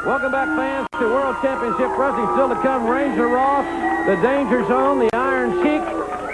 Welcome back, fans, to World Championship Wrestling. Still to come, Ranger Ross, the Danger Zone, the Iron Sheik,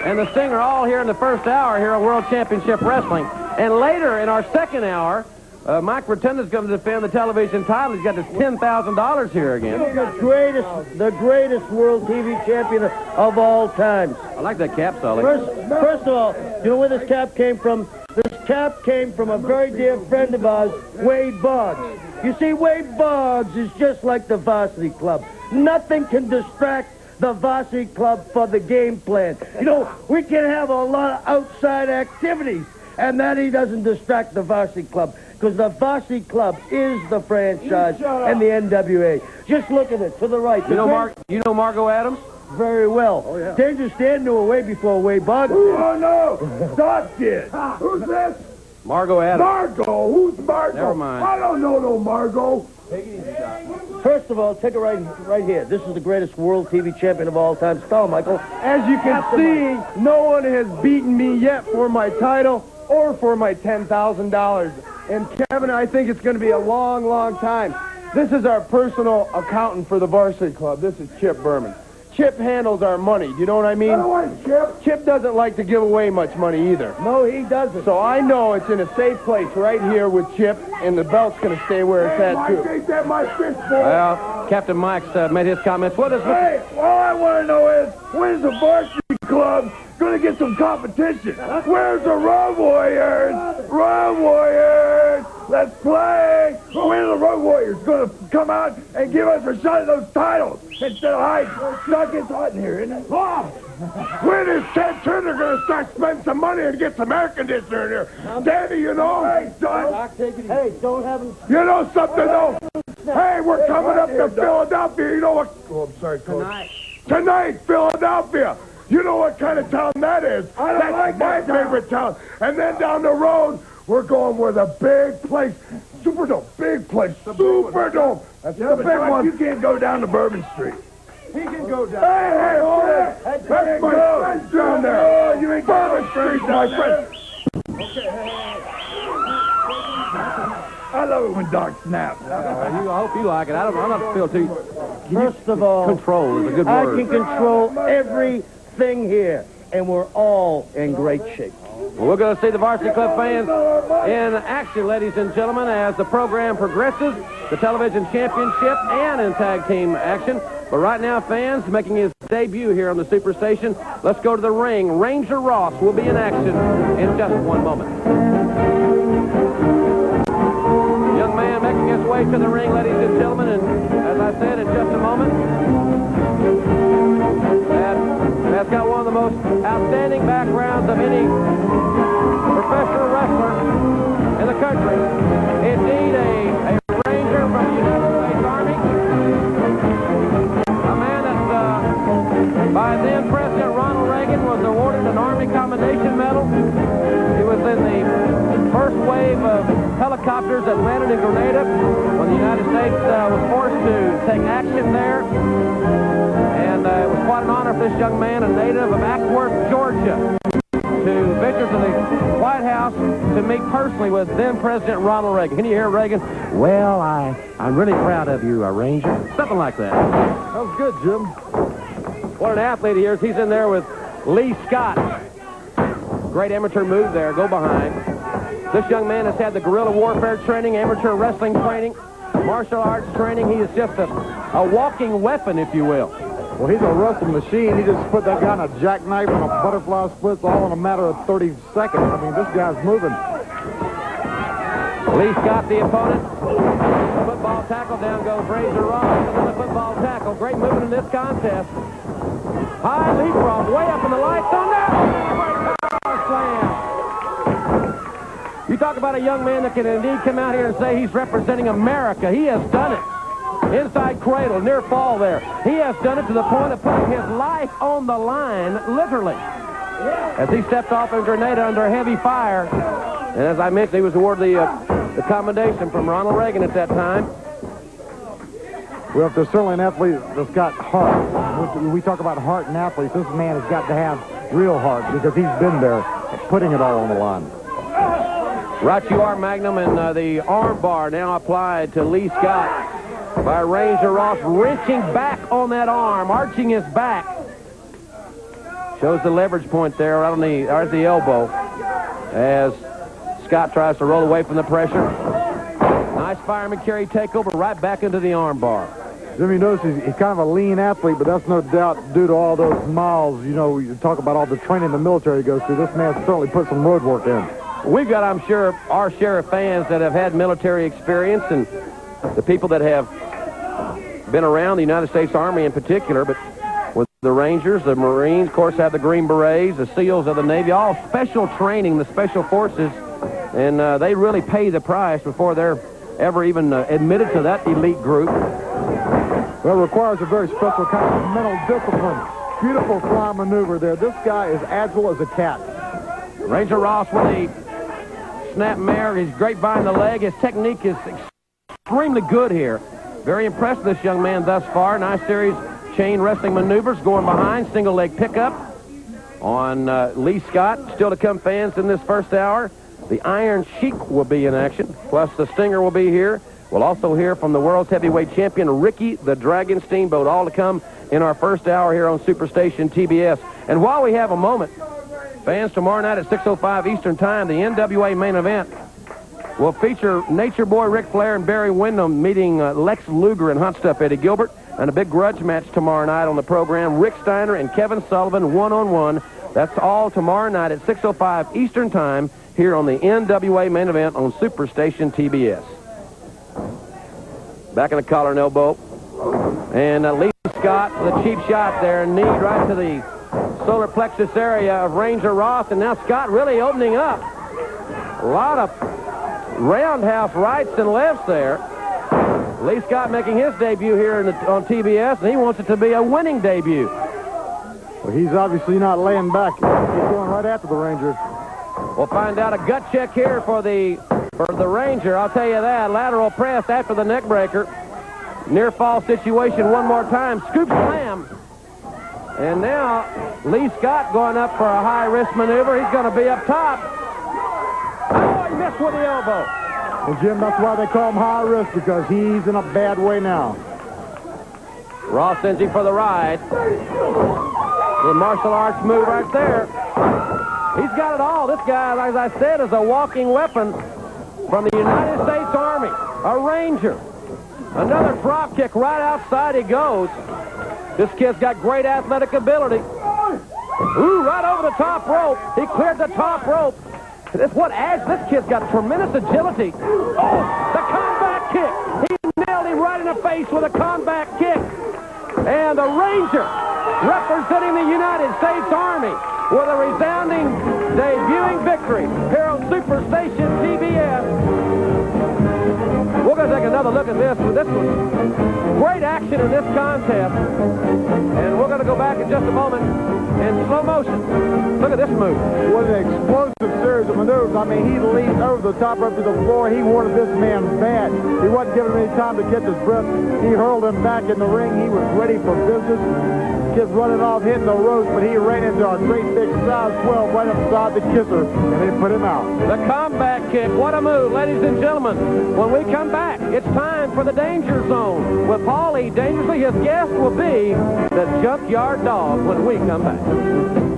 and the Stinger all here in the first hour here on World Championship Wrestling. And later in our second hour, Mike Rotunda's going to defend the television title. He's got his $10,000 here again. The greatest world TV champion of all times. I like that cap, Sully. First of all, you know where this cap came from? This cap came from a very dear friend of ours, Wade Boggs. You see, Wade Boggs is just like the Varsity Club. Nothing can distract the Varsity Club for the game plan. You know, we can have a lot of outside activities, and that he doesn't distract the Varsity Club, because the Varsity Club is the franchise and the NWA. Just look at it, to the right. You know Margot Adams? Very well. Oh, yeah. Danger Stan knew her way before Wade Boggs did. Oh, no! Doc did. Who's this? Margot Adams. Margot? Who's Margot? Never mind. I don't know no Margot. Take it easy, Doc. First of all, take it right here. This is the greatest world TV champion of all time. Spell, Michael. As you can see, no one has beaten me yet for my title or for my $10,000. And Kevin, I think it's going to be a long, long time. This is our personal accountant for the Varsity Club. This is Chip Berman. Chip handles our money. Do you know what I mean? I don't want Chip. Chip doesn't like to give away much money either. No, he doesn't. So I know it's in a safe place right here with Chip, and the belt's going to stay where it's at, too. Ain't that my fist ball? Well, Captain Mike's made his comments. What is Hey, all I want to know is, when's the Varsity Club going to get some competition? Where's the Road Warriors? Road Warriors! Let's play! When are the Road Warriors going to come out and give us a shot at those titles instead of hiding? Doc, it's hot in here, isn't it? Oh! When is Ted Turner going to start spending some money and get some air conditioner in here? Danny, you know? Hey, son! Hey, don't have him... You know something, though? Hey, we're coming up to Philadelphia. You know what? Oh, I'm sorry, Coach. Tonight, Philadelphia. You know what kind of town that is? That's my favorite town. And then down the road, we're going with a big place. Superdome. Big place. Superdome. That's the big one. You can't go down to Bourbon Street. He can go down. Hey, hold it. That's my friend down there. Oh, you ain't Bourbon Street, my friend. I love it when Doc snaps. I hope you like it. I'm not feel too... First of all... Control is a good I word. can control everything here, and we're all in great shape. Well, we're going to see the Varsity Club fans in action, ladies and gentlemen, as the program progresses, the television championship and in tag team action. But right now, fans, making his debut here on the Superstation, let's go to the ring. Ranger Ross will be in action in just one moment. Young man making his way to the ring, ladies and gentlemen, and as I said, in just a moment, that's got one of the most outstanding backgrounds of any professional wrestler in the country. Indeed, a Ranger from the United States Army. A man that, by then President Ronald Reagan, was awarded an Army Commendation Medal. He was in the first wave of helicopters that landed in Grenada when the United States was forced to take action there. And it was quite an honor for this young man, a native of Ackworth, Georgia, to venture to the White House to meet personally with then President Ronald Reagan. Can you hear Reagan? Well, I'm really proud of you, Ranger. Something like that. That was good, Jim. What an athlete he is. He's in there with Lee Scott. Great amateur move there. Go behind. This young man has had the guerrilla warfare training, amateur wrestling training, martial arts training. He is just a walking weapon, if you will. Well, he's a wrestling machine. He just put that guy in a jackknife and a butterfly splits all in a matter of 30 seconds. I mean, this guy's moving. Lee Scott, the opponent. Football tackle. Down goes Razor Ross. Another football tackle. Great movement in this contest. High leapfrog. Way up in the lights. On that. Power slam. You talk about a young man that can indeed come out here and say he's representing America. He has done it. Inside cradle, near fall there. He has done it to the point of putting his life on the line, literally. As he stepped off in Grenada under heavy fire. And as I mentioned, he was awarded the commendation from Ronald Reagan at that time. Well, if there's certainly an athlete that's got heart, we talk about heart and athletes, this man has got to have real heart because he's been there putting it all on the line. Right you are, Magnum, and the arm bar now applied to Lee Scott. by Ranger Ross, wrenching back on that arm, arching his back. Shows the leverage point there right at the elbow as Scott tries to roll away from the pressure. Nice fireman carry takeover right back into the arm bar. Jimmy, notice he's kind of a lean athlete, but that's no doubt due to all those miles. You know, you talk about all the training the military goes through. This man certainly put some road work in. We've got, I'm sure, our share of fans that have had military experience and the people that have been around the United States Army in particular, but with the Rangers, the Marines, of course, have the Green Berets, the SEALs of the Navy, all special training, the special forces, and they really pay the price before they're ever even admitted to that elite group. Well, it requires a very special kind of mental discipline. Beautiful fly maneuver there. This guy is agile as a cat. Ranger Ross with a snap mare. He's great behind the leg. His technique is extremely good here. Very impressed with this young man thus far. Nice series chain wrestling maneuvers going behind. Single leg pickup on Lee Scott. Still to come, fans, in this first hour. The Iron Sheik will be in action. Plus the Stinger will be here. We'll also hear from the world's heavyweight champion, Ricky the Dragon Steamboat. All to come in our first hour here on Superstation TBS. And while we have a moment, fans, tomorrow night at 6:05 Eastern Time, the NWA main event will feature Nature Boy Ric Flair and Barry Windham meeting Lex Luger and Hot Stuff Eddie Gilbert. And a big grudge match tomorrow night on the program, Rick Steiner and Kevin Sullivan one-on-one. That's all tomorrow night at 6:05 Eastern Time here on the NWA main event on Superstation TBS. Back in the collar and elbow. And Lee Scott with a cheap shot there, knee right to the solar plexus area of Ranger Ross. And now Scott really opening up. A lot of roundhouse rights and lefts there. Lee Scott making his debut here on TBS, and he wants it to be a winning debut. Well, he's obviously not laying back. He's going right after the Ranger. We'll find out a gut check here for the Ranger. I'll tell you that. Lateral press after the neck breaker. Near fall situation one more time. Scoop slam. And now Lee Scott going up for a high risk maneuver. He's going to be up top. Oh, he missed with the elbow. And Jim, that's why they call him high risk, because he's in a bad way now. Ross sends him for the ride. The martial arts move right there. He's got it all. This guy, as I said, is a walking weapon from the United States Army. A Ranger. Another drop kick right outside he goes. This kid's got great athletic ability. Ooh, right over the top rope. He cleared the top rope. That's what adds. This kid's got tremendous agility. Oh, the combat kick. He nailed him right in the face with a combat kick. And the Ranger, representing the United States Army, with a resounding debuting victory here on Superstation TBS. We're going to take another look at this. This was great action in this contest. And we're going to go back in just a moment in slow motion. Look at this move. What an explosive series of maneuvers. I mean, he leaped over the top rope to the floor. He wanted this man bad. He wasn't giving him any time to catch his breath. He hurled him back in the ring. He was ready for business. Kid's running off, hitting the ropes, but he ran into a great big size 12 right upside the kisser, and they put him out. The combat kick. What a move, ladies and gentlemen. When we come back, it's time for the Danger Zone with Paulie Dangerously. His guest will be the Junkyard Dog when we come back.